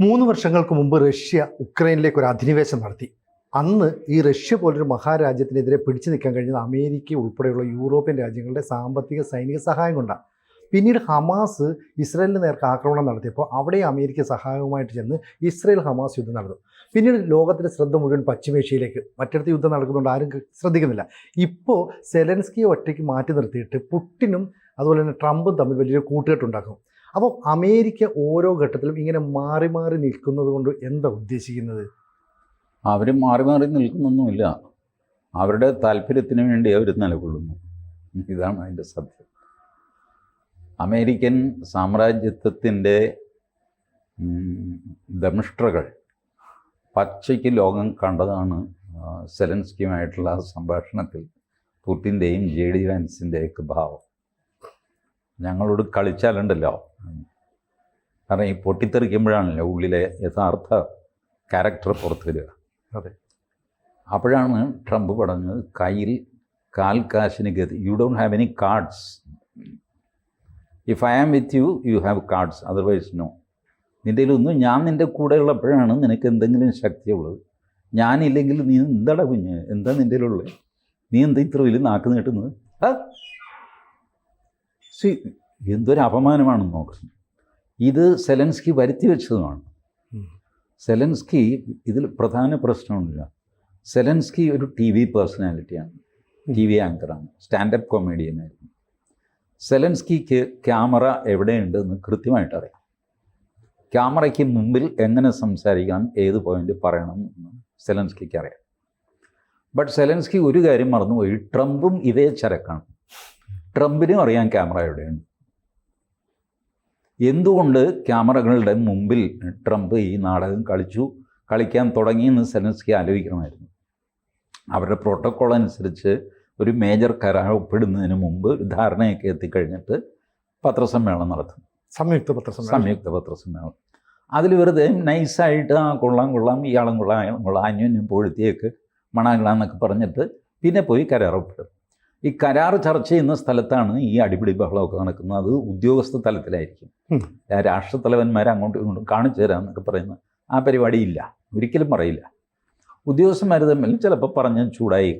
3 വർഷങ്ങൾക്ക് മുമ്പ് റഷ്യ ഉക്രൈനിലേക്ക് ഒരു അധിനിവേശം നടത്തി. അന്ന് ഈ റഷ്യ പോലൊരു മഹാരാജ്യത്തിനെതിരെ പിടിച്ചു നിൽക്കാൻ കഴിഞ്ഞത് അമേരിക്ക ഉൾപ്പെടെയുള്ള യൂറോപ്യൻ രാജ്യങ്ങളുടെ സാമ്പത്തിക സൈനിക സഹായം കൊണ്ടാണ്. പിന്നീട് ഹമാസ് ഇസ്രായേലിന് നേർക്ക് ആക്രമണം നടത്തിയപ്പോൾ അവിടെ അമേരിക്ക സഹായവുമായിട്ട് ചെന്ന് ഇസ്രായേൽ ഹമാസ് യുദ്ധം നടന്നു. പിന്നീട് ലോകത്തിൻ്റെ ശ്രദ്ധ മുഴുവൻ പശ്ചിമേഷ്യയിലേക്ക്, മറ്റിടത്ത് യുദ്ധം നടക്കുന്നുണ്ട്, ആരും ശ്രദ്ധിക്കുന്നില്ല. ഇപ്പോൾ സെലൻസ്കിയെ ഒറ്റയ്ക്ക് മാറ്റി നിർത്തിയിട്ട് പുടിനും അതുപോലെ തന്നെ ട്രംപും തമ്മിൽ വലിയൊരു കൂട്ടുകെട്ടുണ്ടാക്കും. അപ്പോൾ അമേരിക്ക ഓരോ ഘട്ടത്തിലും ഇങ്ങനെ മാറി മാറി നിൽക്കുന്നത് കൊണ്ട് എന്താ ഉദ്ദേശിക്കുന്നത്? അവർ മാറി മാറി നിൽക്കുന്നൊന്നുമില്ല. അവരുടെ താല്പര്യത്തിന് വേണ്ടി അവർ നിലകൊള്ളുന്നു. ഇതാണ് അതിൻ്റെ സത്യം. അമേരിക്കൻ സാമ്രാജ്യത്വത്തിൻ്റെ ദംഷ്ട്രകൾ പച്ചയ്ക്ക് ലോകം കണ്ടതാണ് സെലൻസ്കിയുമായിട്ടുള്ള സംഭാഷണത്തിൽ പുടിൻ്റെയും JD വാൻസിൻ്റെയൊക്കെ ഭാവം. ഞങ്ങളോട് കളിച്ചാലുണ്ടല്ലോ, കാരണം ഈ പൊട്ടിത്തെറിക്കുമ്പോഴാണല്ലോ ഉള്ളിലെ യഥാർത്ഥ ക്യാരക്ടർ പുറത്തു വരിക. അതെ. അപ്പോഴാണ് ട്രംപ് പറഞ്ഞത്, കയ്യിൽ കാൽ കാശിന് ഗതി, you don't have any cards. If I am with you, you have cards, otherwise no. നിൻ്റെ ഒന്നും, ഞാൻ നിൻ്റെ കൂടെ ഉള്ളപ്പോഴാണ് നിനക്ക് എന്തെങ്കിലും ശക്തിയുള്ളത്. ഞാനില്ലെങ്കിൽ നീ എന്താടാ കുഞ്ഞ്, എന്താ നിൻ്റെ ഉള്ളത്? നീ എന്താ ഇത്ര വലിയ നാക്ക് നീട്ടുന്നത്? എന്തൊരു അപമാനമാണെന്ന് നോക്കുന്നത്. ഇത് സെലൻസ്കി വരുത്തി വെച്ചതുമാണ്. സെലൻസ്കി ഇതിൽ പ്രധാന പ്രശ്നമൊന്നുമില്ല. സെലൻസ്കി ഒരു TV പേഴ്സണാലിറ്റിയാണ്, TV ആങ്കറാണ്, സ്റ്റാൻഡപ്പ് കൊമേഡിയനായിരുന്നു. സെലൻസ്കിക്ക് ക്യാമറ എവിടെയുണ്ടെന്ന് കൃത്യമായിട്ട് അറിയാം. ക്യാമറയ്ക്ക് മുമ്പിൽ എങ്ങനെ സംസാരിക്കണം, ഏത് പോയിന്റ് പറയണം എന്ന് സെലൻസ്കിക്ക് അറിയാം. ബട്ട് സെലൻസ്കി ഒരു കാര്യം മറന്നുപോയി, ട്രംപും ഇതേ ചരക്കാണ്. ട്രംപിനും അറിയാം ക്യാമറ എവിടെയാണ്. എന്തുകൊണ്ട് ക്യാമറകളുടെ മുമ്പിൽ ട്രംപ് ഈ നാടകം കളിക്കാൻ തുടങ്ങിയെന്ന് സെലൻസ്കി ആലോചിക്കണമായിരുന്നു. അവരുടെ പ്രോട്ടോക്കോൾ അനുസരിച്ച് ഒരു മേജർ കരാർ ഒപ്പിടുന്നതിന് മുമ്പ് ഒരു ധാരണയൊക്കെ എത്തിക്കഴിഞ്ഞിട്ട് പത്രസമ്മേളനം നടത്തും, സംയുക്ത പത്രസമ്മേളനം. അതിൽ വെറുതെ നൈസായിട്ട് കൊള്ളാം ഇയാളും കൊള്ളാം അന്യോന്യം പൊഴുത്തിയൊക്കെ മണാകളാന്നൊക്കെ പറഞ്ഞിട്ട് പിന്നെ പോയി കരാർ ഒപ്പിടും. ഈ കരാർ ചർച്ച ചെയ്യുന്ന സ്ഥലത്താണ് ഈ അടിപിടി ബഹളമൊക്കെ നടക്കുന്നത്. അത് ഉദ്യോഗസ്ഥ തലത്തിലായിരിക്കും. രാഷ്ട്രത്തലവന്മാരെ അങ്ങോട്ടും ഇങ്ങോട്ടും കാണിച്ചു തരാമെന്നൊക്കെ പറയുന്ന ആ പരിപാടിയില്ല, ഒരിക്കലും പറയില്ല. ഉദ്യോഗസ്ഥന്മാർ തമ്മിൽ ചിലപ്പോൾ പറഞ്ഞ് ചൂടായി.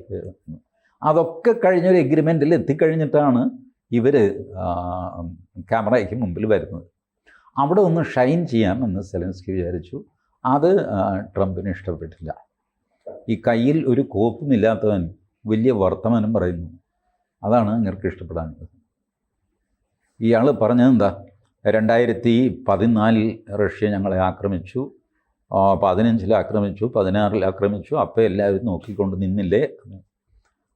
അതൊക്കെ കഴിഞ്ഞൊരു എഗ്രിമെൻറ്റിൽ എത്തിക്കഴിഞ്ഞിട്ടാണ് ഇവർ ക്യാമറയ്ക്ക് മുമ്പിൽ വരുന്നത്. അവിടെ ഒന്ന് ഷൈൻ ചെയ്യാമെന്ന് സെലൻസ്കി വിചാരിച്ചു. അത് ട്രംപിന് ഇഷ്ടപ്പെട്ടില്ല. ഈ കയ്യിൽ ഒരു കോപ്പുമില്ലാത്തവൻ വലിയ വർത്തമാനം പറയുന്നു, അതാണ് അങ്ങർക്ക് ഇഷ്ടപ്പെടാഞ്ഞത്. ഇയാൾ പറഞ്ഞതെന്താ, 2014 റഷ്യ ഞങ്ങളെ ആക്രമിച്ചു, 15 ആക്രമിച്ചു, 16 ആക്രമിച്ചു, അപ്പോൾ എല്ലാവരും നോക്കിക്കൊണ്ട് നിന്നില്ലേ.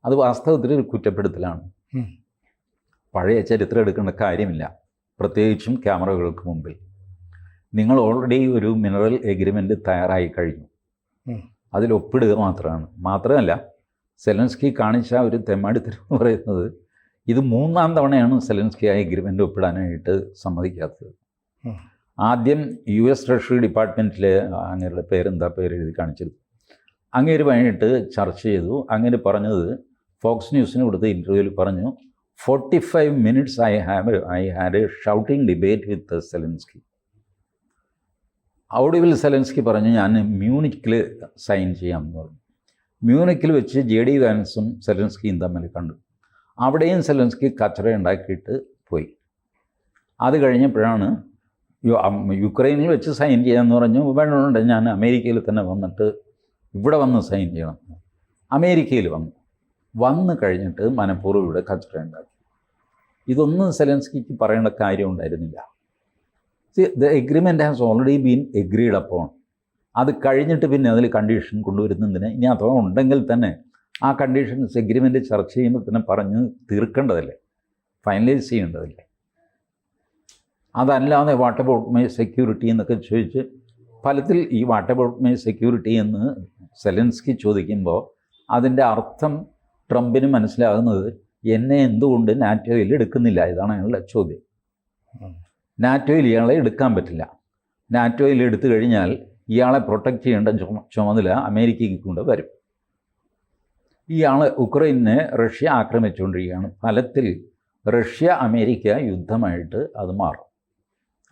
അത് വാസ്തവത്തിൽ ഒരു കുറ്റപ്പെടുത്തലാണ്. പഴയ ചരിത്രം എടുക്കേണ്ട കാര്യമില്ല, പ്രത്യേകിച്ചും ക്യാമറകൾക്ക് മുമ്പിൽ. നിങ്ങൾ ഓൾറെഡി ഒരു മിനറൽ എഗ്രിമെൻ്റ് തയ്യാറായി കഴിഞ്ഞു, അതിൽ ഒപ്പിടുക മാത്രമല്ല സെലൻസ്കി കാണിച്ച ഒരു തെമ്മാടിത്തരം എന്ന് പറയുന്നത്, ഇത് 3-ാം തവണയാണ് സെലൻസ്കി ആ എഗ്രിമെൻ്റ് ഒപ്പിടാനായിട്ട് സമ്മതിക്കാത്തത്. ആദ്യം US ട്രഷറി ഡിപ്പാർട്ട്മെൻറ്റിലെ അങ്ങേരുടെ പേരെഴുതി കാണിച്ചിരുന്നു. അങ്ങേര് വൈകിട്ട് ചർച്ച ചെയ്തു. അങ്ങനെ പറഞ്ഞത് ഫോക്സ് ന്യൂസിന് കൊടുത്ത ഇൻ്റർവ്യൂവിൽ പറഞ്ഞു, 45 minutes I had a shouting debate with Zelensky. ഒടുവിൽ സെലൻസ്കി പറഞ്ഞു, ഞാൻ മ്യൂണിക്കിൽ സൈൻ ചെയ്യാമെന്ന് പറഞ്ഞു. മ്യൂണിക്കിൽ വെച്ച് JD വാൻസും സെലൻസ്കിയും തമ്മിൽ കണ്ടു. അവിടെയും സെലൻസ്കി കച്ചറ ഉണ്ടാക്കിയിട്ട് പോയി. അത് കഴിഞ്ഞപ്പോഴാണ് യുക്രൈനിൽ വെച്ച് സൈൻ ചെയ്യാമെന്ന് പറഞ്ഞു. വേണമെന്നുണ്ട് ഞാൻ അമേരിക്കയിൽ തന്നെ വന്നിട്ട് ഇവിടെ വന്ന് സൈൻ ചെയ്യണം. അമേരിക്കയിൽ വന്ന് കഴിഞ്ഞിട്ട് മനഃപൂർവ്വം ഇവിടെ കച്ചറ ഉണ്ടാക്കി. ഇതൊന്നും സെലൻസ്കിക്ക് പറയേണ്ട കാര്യം ഉണ്ടായിരുന്നില്ല. The agreement has already been agreed upon. അത് കഴിഞ്ഞിട്ട് പിന്നെ അതിൽ കണ്ടീഷൻ കൊണ്ടുവരുന്നതിന്, ഇനി അഥവാ ഉണ്ടെങ്കിൽ തന്നെ ആ കണ്ടീഷൻസ് എഗ്രിമെൻ്റ് ചർച്ച ചെയ്യുമ്പോൾ തന്നെ പറഞ്ഞ് തീർക്കേണ്ടതല്ലേ, ഫൈനലൈസ് ചെയ്യേണ്ടതല്ലേ. അതല്ലാതെ വാട്ട് അബൌട്ട് മൈ സെക്യൂരിറ്റി എന്നൊക്കെ ചോദിച്ച് ഫലത്തിൽ ഈ വാട്ട് അബൌട്ട് മൈ സെക്യൂരിറ്റി എന്ന് സെലൻസ്കി ചോദിക്കുമ്പോൾ അതിൻ്റെ അർത്ഥം ട്രംപിന് മനസ്സിലാകുന്നത്, എന്നെ എന്തുകൊണ്ട് നാറ്റോയിൽ എടുക്കുന്നില്ല, ഇതാണ് അയാളുടെ ചോദ്യം. നാറ്റോയിൽ ഇയാളെ എടുക്കാൻ പറ്റില്ല. നാറ്റോയിൽ എടുത്തു കഴിഞ്ഞാൽ ഇയാളെ പ്രൊട്ടക്റ്റ് ചെയ്യേണ്ട ചുമതല അമേരിക്കയ്ക്ക് കൊണ്ട് വരും. ഇയാൾ ഉക്രൈനെ റഷ്യ ആക്രമിച്ചുകൊണ്ടിരിക്കുകയാണ്. ഫലത്തിൽ റഷ്യ അമേരിക്ക യുദ്ധമായിട്ട് അത് മാറും.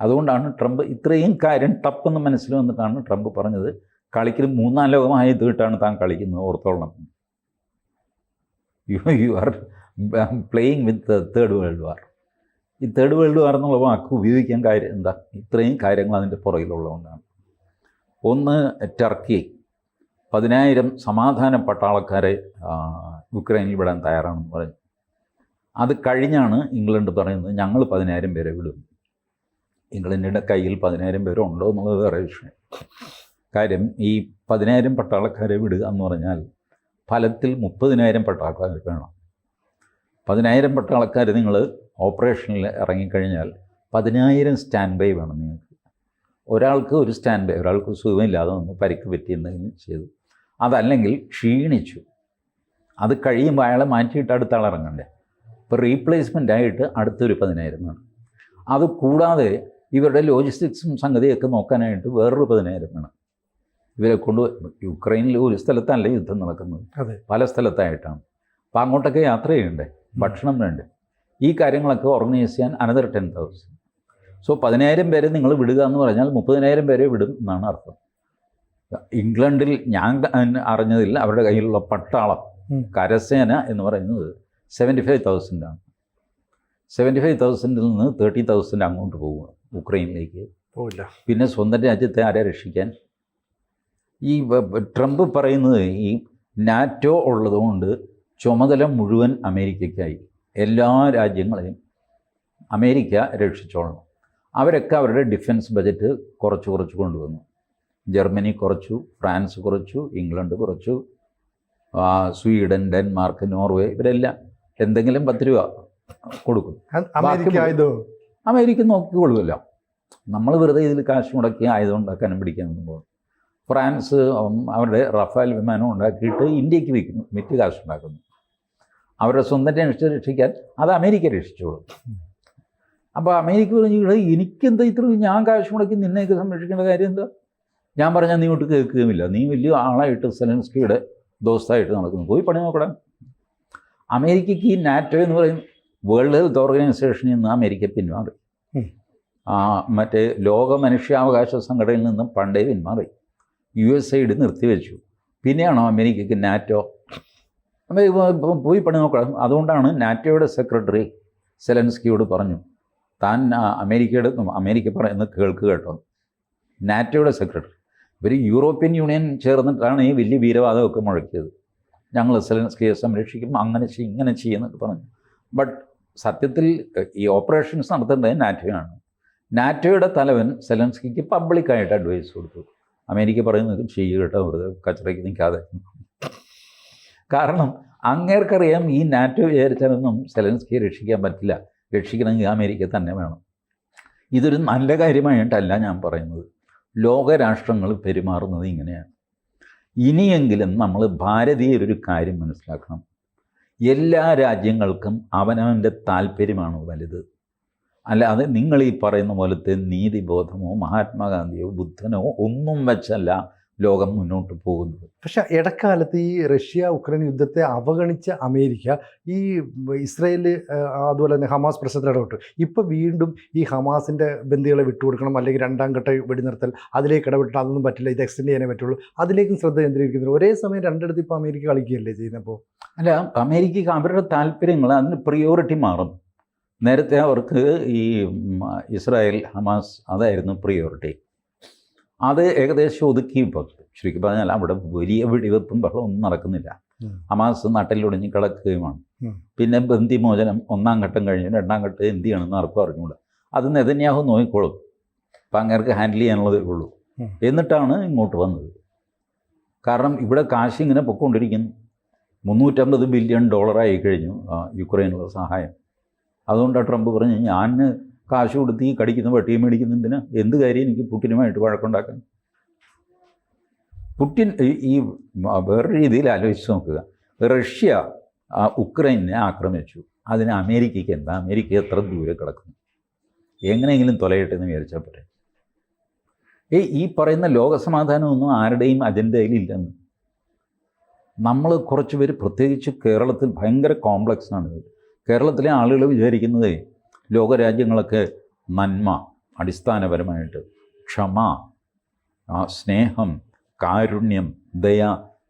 അതുകൊണ്ടാണ് ട്രംപ് ഇത്രയും കാര്യം ടപ്പെന്ന് മനസ്സിൽ വന്നിട്ടാണ് ട്രംപ് പറഞ്ഞത്, കളിക്കൽ 3-4 ലോകമായിട്ടാണ് താൻ കളിക്കുന്നത്, ഓർത്തോളണം. You are playing with third world war. ഈ തേർഡ് വേൾഡ് വാർ എന്നുള്ള വാക്ക് ഉപയോഗിക്കാൻ കാര്യം എന്താ? ഇത്രയും കാര്യങ്ങൾ അതിൻ്റെ പുറകിലുള്ളതുകൊണ്ടാണ്. ഒന്ന്, ടർക്കി 10,000 സമാധാന പട്ടാളക്കാരെ യുക്രൈനിൽ വിടാൻ തയ്യാറാണെന്ന് പറഞ്ഞു. അത് കഴിഞ്ഞാണ് ഇംഗ്ലണ്ട് പറയുന്നത് ഞങ്ങൾ 10,000 പേരെ വിടും. ഇംഗ്ലണ്ടിൻ്റെ കയ്യിൽ 10,000 പേരുണ്ടോ എന്നുള്ളത് വേറെ വിഷയം. കാര്യം ഈ 10,000 പട്ടാളക്കാരെ വിടുക എന്ന് പറഞ്ഞാൽ ഫലത്തിൽ 30,000 പട്ടാളക്കാർ വേണം. 10,000 പട്ടാളക്കാർ നിങ്ങൾ ഓപ്പറേഷനിൽ ഇറങ്ങിക്കഴിഞ്ഞാൽ 10,000 സ്റ്റാൻഡ് ബൈ വേണം നിങ്ങൾക്ക്. ഒരാൾക്ക് ഒരു സ്റ്റാൻഡ് ബൈ, ഒരാൾക്ക് സുഖമില്ലാതെ വന്ന് പരിക്ക് പറ്റി എന്തെങ്കിലും ചെയ്തു, അതല്ലെങ്കിൽ ക്ഷീണിച്ചു, അത് കഴിയുമ്പോൾ അയാളെ മാറ്റിയിട്ട് അടുത്ത ആൾ ഇറങ്ങണ്ടേ. ഇപ്പോൾ റീപ്ലേസ്മെൻ്റ് ആയിട്ട് അടുത്തൊരു 10,000 വേണം. അത് കൂടാതെ ഇവരുടെ ലോജിസ്റ്റിക്സും സംഗതിയൊക്കെ നോക്കാനായിട്ട് വേറൊരു 10,000 വേണം. ഇവരെ കൊണ്ട് യുക്രൈനിൽ ഒരു സ്ഥലത്തല്ല യുദ്ധം നടക്കുന്നത്, പല സ്ഥലത്തായിട്ടാണ്. അപ്പോൾ അങ്ങോട്ടൊക്കെ യാത്ര ചെയ്യണ്ടേ, ഭക്ഷണം വേണ്ടേ, ഈ കാര്യങ്ങളൊക്കെ ഓർഗനൈസ് ചെയ്യാൻ അനദർ 10,000. സോ 10,000 പേരെ നിങ്ങൾ വിടുക എന്ന് പറഞ്ഞാൽ 30,000 പേരെ വിടും എന്നാണ് അർത്ഥം. ഇംഗ്ലണ്ടിൽ ഞാൻ അറിഞ്ഞതിൽ അവരുടെ കയ്യിലുള്ള പട്ടാളം കരസേന എന്ന് പറയുന്നത് 75,000 ആണ്. 75,000-ൽ നിന്ന് 30,000 അങ്ങോട്ട് പോകുക ഉക്രൈനിലേക്ക് പോവില്ല. പിന്നെ സ്വന്തം രാജ്യത്തെ ആരെ രക്ഷിക്കാൻ? ഈ ട്രംപ് പറയുന്നത് ഈ നാറ്റോ ഉള്ളതുകൊണ്ട് ചുമതല മുഴുവൻ അമേരിക്കയ്ക്കായി, എല്ലാ രാജ്യങ്ങളെയും അമേരിക്ക രക്ഷിച്ചോളണം. അവരൊക്കെ അവരുടെ ഡിഫൻസ് ബജറ്റ് കുറച്ച് കൊണ്ടുവന്നു. ജർമ്മനി കുറച്ചു, ഫ്രാൻസ് കുറച്ചു, ഇംഗ്ലണ്ട് കുറച്ചു, സ്വീഡൻ, ഡെൻമാർക്ക്, നോർവേ, ഇവരെല്ലാം എന്തെങ്കിലും 10 രൂപ കൊടുക്കും. അമേരിക്ക നോക്കിക്കൊള്ളുമല്ലോ. നമ്മൾ വെറുതെ ഇതിൽ കാശ് മുടക്കി ആയുധം ഉണ്ടാക്കാനും പിടിക്കാനൊന്നും പോകും. ഫ്രാൻസ് അവരുടെ റഫാൽ വിമാനം ഉണ്ടാക്കിയിട്ട് ഇന്ത്യക്ക് വിൽക്കുന്നു, വിറ്റ് കാശുണ്ടാക്കുന്നു. അവരുടെ സ്വന്തം രക്ഷിക്കാൻ അത് അമേരിക്ക രക്ഷിച്ചോളും. അപ്പോൾ അമേരിക്ക പറഞ്ഞു എനിക്കെന്താ ഇത്ര, ഞാൻ കാശ് മുടക്കി നിന്നെയൊക്കെ സംരക്ഷിക്കേണ്ട കാര്യം എന്താ? ഞാൻ പറഞ്ഞാൽ നീ ഇങ്ങോട്ട് കേൾക്കുകയുമില്ല, നീ വലിയ ആളായിട്ട് സെലൻസ്കിയുടെ ദോസ്തായിട്ട് നടക്കുന്നു, പോയി പണി നോക്കണം. അമേരിക്കയ്ക്ക് ഈ നാറ്റോ എന്ന് പറയും വേൾഡ് ഹെൽത്ത് ഓർഗനൈസേഷനിൽ നിന്ന് അമേരിക്ക പിന്മാറി, മറ്റേ ലോക മനുഷ്യാവകാശ സംഘടനയിൽ നിന്നും പണ്ടേ പിന്മാറി, USAID നിർത്തിവെച്ചു. പിന്നെയാണോ അമേരിക്കയ്ക്ക് നാറ്റോ? പോയി പണി നോക്കണം. അതുകൊണ്ടാണ് നാറ്റോയുടെ സെക്രട്ടറി സെലൻസ്കിയോട് പറഞ്ഞു, താൻ അമേരിക്ക പറയുന്നത് കേൾക്കുക കേട്ടോ. നാറ്റോയുടെ സെക്രട്ടറി, ഇവർ യൂറോപ്യൻ യൂണിയൻ ചേർന്നിട്ടാണ് ഈ വലിയ വീരവാദമൊക്കെ മുഴക്കിയത്. ഞങ്ങൾ സെലൻസ്കിയെ സംരക്ഷിക്കും, അങ്ങനെ ചെയ്യും, ഇങ്ങനെ ചെയ്യുന്നൊക്കെ പറഞ്ഞു. ബട്ട് സത്യത്തിൽ ഈ ഓപ്പറേഷൻസ് നടത്തേണ്ടത് നാറ്റോയാണ്. നാറ്റോയുടെ തലവൻ സെലൻസ്കിക്ക് പബ്ലിക്കായിട്ട് അഡ്വൈസ് കൊടുത്തു, അമേരിക്ക പറയുന്നത് ചെയ്യുക കേട്ടോ, വെറുതെ കച്ചറയ്ക്ക് നിൽക്കാതെ. കാരണം അങ്ങേർക്കറിയാം ഈ നാറ്റോ വിചാരിച്ചാലൊന്നും സെലൻസ്കിയെ രക്ഷിക്കാൻ പറ്റില്ല, രക്ഷിക്കണമെങ്കിൽ അമേരിക്ക തന്നെ വേണം. ഇതൊരു നല്ല കാര്യമായിട്ടല്ല ഞാൻ പറയുന്നത്, ലോകരാഷ്ട്രങ്ങൾ പെരുമാറുന്നത് ഇങ്ങനെയാണ്. ഇനിയെങ്കിലും നമ്മൾ ഭാരതീയരൊരു കാര്യം മനസ്സിലാക്കണം, എല്ലാ രാജ്യങ്ങൾക്കും അവനവൻ്റെ താല്പര്യമാണ് വലുത്. അല്ലാതെ നിങ്ങൾ ഈ പറയുന്ന പോലത്തെ നീതിബോധമോ മഹാത്മാഗാന്ധിയോ ബുദ്ധനോ ഒന്നും വെച്ചല്ല ലോകം മുന്നോട്ട് പോകുന്നത്. പക്ഷേ ഇടക്കാലത്ത് ഈ റഷ്യ ഉക്രൈൻ യുദ്ധത്തെ അവഗണിച്ച അമേരിക്ക ഈ ഇസ്രായേൽ അതുപോലെ തന്നെ ഹമാസ് പ്രശ്നത്തിൽ ഇടപെട്ടു. ഇപ്പോൾ വീണ്ടും ഈ ഹമാസിൻ്റെ ബന്ദികളെ വിട്ടുകൊടുക്കണം, അല്ലെങ്കിൽ 2ാം ഘട്ട വെടിനിർത്തൽ, അതിലേക്ക് ഇടപെട്ടിട്ട് അതൊന്നും പറ്റില്ല, ഇത് എക്സ്റ്റെൻഡ് ചെയ്യാനേ പറ്റുള്ളൂ, അതിലേക്കും ശ്രദ്ധ കേന്ദ്രീകരിക്കുന്നത്. ഒരേ സമയം രണ്ടിടത്ത് ഇപ്പോൾ അമേരിക്ക കളിക്കുകയല്ലേ ചെയ്യുന്നപ്പോൾ? അല്ല, അമേരിക്കയ്ക്ക് അവരുടെ താല്പര്യങ്ങൾ അതിന് പ്രിയോറിറ്റി മാറും. നേരത്തെ അവർക്ക് ഈ ഇസ്രായേൽ ഹമാസ് അതായിരുന്നു പ്രിയോറിറ്റി, അത് ഏകദേശം ഒതുക്കി. ഇപ്പോൾ ശരിക്കും പറഞ്ഞാൽ അവിടെ വലിയ വെടിവെപ്പും ബഹളം ഒന്നും നടക്കുന്നില്ല. ഹമാസ് നട്ടിലൊടിഞ്ഞ് കിടക്കുകയുമാണ്. പിന്നെ ബന്ദിമോചനം 1ാം ഘട്ടം കഴിഞ്ഞു, 2ാം ഘട്ടം എന്ത് ചെയ്യണമെന്ന് ആർക്കും അറിഞ്ഞുകൂടാ. അത് നെതന്യാഹു നോക്കിക്കോളും, അപ്പം അങ്ങേർക്ക് ഹാൻഡിൽ ചെയ്യാനുള്ളതേ ഉള്ളൂ. എന്നിട്ടാണ് ഇങ്ങോട്ട് വന്നത്. കാരണം ഇവിടെ കാശ് ഇങ്ങനെ പൊയ്ക്കൊണ്ടിരിക്കുന്നു. $350 ബില്യൺ കഴിഞ്ഞു യുക്രൈനുള്ള സഹായം. അതുകൊണ്ടാണ് ട്രംപ് പറഞ്ഞു, ഞാൻ കാശ് കൊടുത്ത് ഈ കടിക്കുന്ന പട്ടിയെ മേടിക്കുന്നതിന് എന്ത് കാര്യം എനിക്ക് പുടിനുമായിട്ട് വഴക്കുണ്ടാക്കാൻ? പുടിൻ ഈ വേറൊരു രീതിയിൽ ആലോചിച്ച് നോക്കുക, റഷ്യ ഉക്രൈനെ ആക്രമിച്ചു, അതിന് അമേരിക്കയ്ക്ക് എന്താ? അമേരിക്ക എത്ര ദൂരെ കിടക്കുന്നു, എങ്ങനെയെങ്കിലും തൊലയട്ടെ എന്ന് വിചാരിച്ചാൽ പോരെ. ഈ പറയുന്ന ലോകസമാധാനമൊന്നും ആരുടെയും അജണ്ടയിലില്ലെന്ന്. നമ്മൾ കുറച്ച് പേര്, പ്രത്യേകിച്ച് കേരളത്തിൽ ഭയങ്കര കോംപ്ലക്സാണിത്. കേരളത്തിലെ ആളുകൾ വിചാരിക്കുന്നത് ലോകരാജ്യങ്ങളൊക്കെ നന്മ, അടിസ്ഥാനപരമായിട്ട് ക്ഷമ, സ്നേഹം, കാരുണ്യം, ദയ.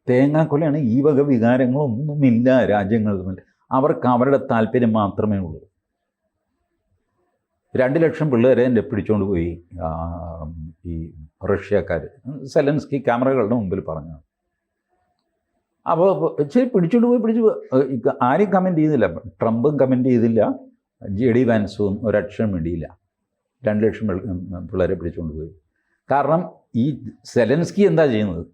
തേങ്ങാക്കൊലയാണ്. ഈ വക വികാരങ്ങളൊന്നുമില്ല രാജ്യങ്ങൾ തമ്മിൽ. അവർക്ക് അവരുടെ താല്പര്യം മാത്രമേ ഉള്ളൂ. 2 ലക്ഷം പിള്ളേരെ എൻ്റെ പിടിച്ചുകൊണ്ട് പോയി ഈ റഷ്യക്കാർ. സെലൻസ്കി ക്യാമറകളുടെ മുമ്പിൽ പറഞ്ഞു. അപ്പോൾ ശരി, പിടിച്ചുകൊണ്ട് പോയി ആരും കമൻറ്റ് ചെയ്തില്ല. ട്രംപും കമൻറ്റ് ചെയ്തില്ല, JD വാൻസും ഒരക്ഷരം വേണ്ടിയില്ല. 2 ലക്ഷം പിള്ളേരെ പിടിച്ചുകൊണ്ട് പോയി. കാരണം ഈ സെലൻസ്കി എന്താ ചെയ്യുന്നത്?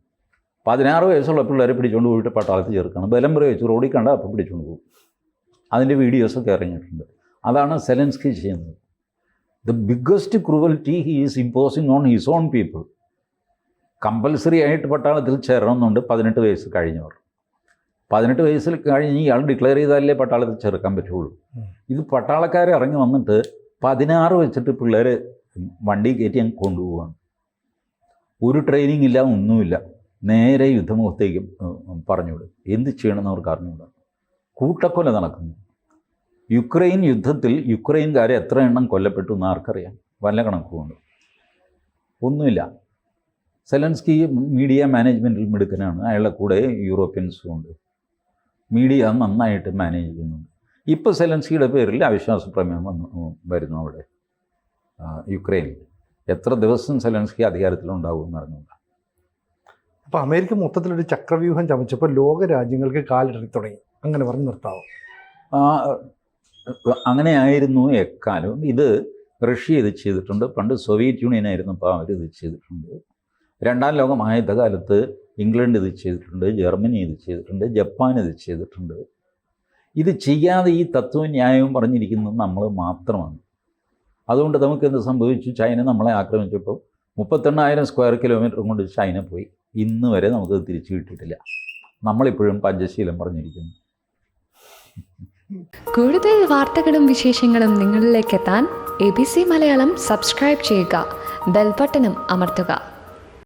16 വയസ്സുള്ള പിള്ളേരെ പിടിച്ചുകൊണ്ട് പോയിട്ട് പട്ടാളത്തിൽ ചേർക്കണം. ബലം പ്രയോഗിച്ച് റോഡിൽ കണ്ട അപ്പോൾ പിടിച്ചുകൊണ്ട് പോകും. അതിൻ്റെ വീഡിയോസൊക്കെ ഇറങ്ങിയിട്ടുണ്ട്. അതാണ് സെലൻസ്കി ചെയ്യുന്നത്. The biggest cruelty he is imposing on his own people. Compulsory ആയിട്ട് പട്ടാളത്തിൽ ചേരണമെന്നുണ്ട് 18 വയസ്സ് കഴിഞ്ഞവർ. 18 വയസ്സിൽ കഴിഞ്ഞ് ഇയാൾ ഡിക്ലെയർ ചെയ്താലേ പട്ടാളത്തിൽ ചേർക്കാൻ പറ്റുള്ളൂ. ഇത് പട്ടാളക്കാരെ ഇറങ്ങി വന്നിട്ട് 16 വെച്ചിട്ട് പിള്ളേരെ വണ്ടി കയറ്റി അങ്ങ് കൊണ്ടുപോവുകയാണ്. ഒരു ട്രെയിനിങ് ഇല്ല, ഒന്നുമില്ല. നേരെ യുദ്ധമുഖത്തേക്ക് പറഞ്ഞുവിടും. എന്ത് ചെയ്യണമെന്ന് അവർക്ക് അറിഞ്ഞുകൂടാ. കൂട്ടക്കൊല നടക്കുന്നു. യുക്രൈൻ യുദ്ധത്തിൽ യുക്രൈൻകാരെ എത്ര എണ്ണം കൊല്ലപ്പെട്ടു എന്ന് ആർക്കറിയാം? വല്ല കണക്കുമുണ്ട്? ഒന്നുമില്ല. സെലൻസ്കി മീഡിയ മാനേജ്മെൻറ്റിൽ മിടുക്കനാണ്. അയാളുടെ കൂടെ യൂറോപ്യൻസും ഉണ്ട്. മീഡിയ നന്നായിട്ട് മാനേജ് ചെയ്യുന്നുണ്ട്. ഇപ്പോൾ സെലൻസ്കിയുടെ പേരിൽ അവിശ്വാസ പ്രമേയം വരുന്നു അവിടെ യുക്രൈനിൽ. എത്ര ദിവസം സെലൻസ്കി അധികാരത്തിലുണ്ടാവുമെന്ന് അറിഞ്ഞുകൂടാ. അപ്പോൾ അമേരിക്ക മൊത്തത്തിലൊരു ചക്രവ്യൂഹം ചമച്ചപ്പോൾ ലോക രാജ്യങ്ങൾക്ക് കാലിടറി തുടങ്ങി. അങ്ങനെ പറഞ്ഞ് നിർത്താവും. അങ്ങനെയായിരുന്നു എക്കാലവും. ഇത് റഷ്യ ഇത് ചെയ്തിട്ടുണ്ട്. പണ്ട് സോവിയറ്റ് യൂണിയൻ ആയിരുന്നപ്പോൾ അവരിത് ചെയ്തിട്ടുണ്ട്. 2ാം ലോക മഹായുദ്ധകാലത്ത് ഇംഗ്ലണ്ട് ഇത് ചെയ്തിട്ടുണ്ട്, ജർമ്മനി ഇത് ചെയ്തിട്ടുണ്ട്, ജപ്പാൻ ഇത് ചെയ്തിട്ടുണ്ട്. ഇത് ചെയ്യാതെ ഈ തത്വവും ന്യായവും പറഞ്ഞിരിക്കുന്നത് നമ്മൾ മാത്രമാണ്. അതുകൊണ്ട് നമുക്ക് എന്ത് സംഭവിച്ചു? ചൈന നമ്മളെ ആക്രമിച്ചപ്പോൾ 38,000 സ്ക്വയർ കിലോമീറ്റർ കൊണ്ട് ചൈന പോയി. ഇന്ന് വരെ നമുക്ക് തിരിച്ചു കിട്ടിയിട്ടില്ല. നമ്മളിപ്പോഴും പഞ്ചശീലം പറഞ്ഞിരിക്കുന്നു. കൂടുതൽ വാർത്തകളും വിശേഷങ്ങളും നിങ്ങളിലേക്ക് എത്താൻ ABC മലയാളം സബ്സ്ക്രൈബ് ചെയ്യുക, ബെൽ ബട്ടണും അമർത്തുക.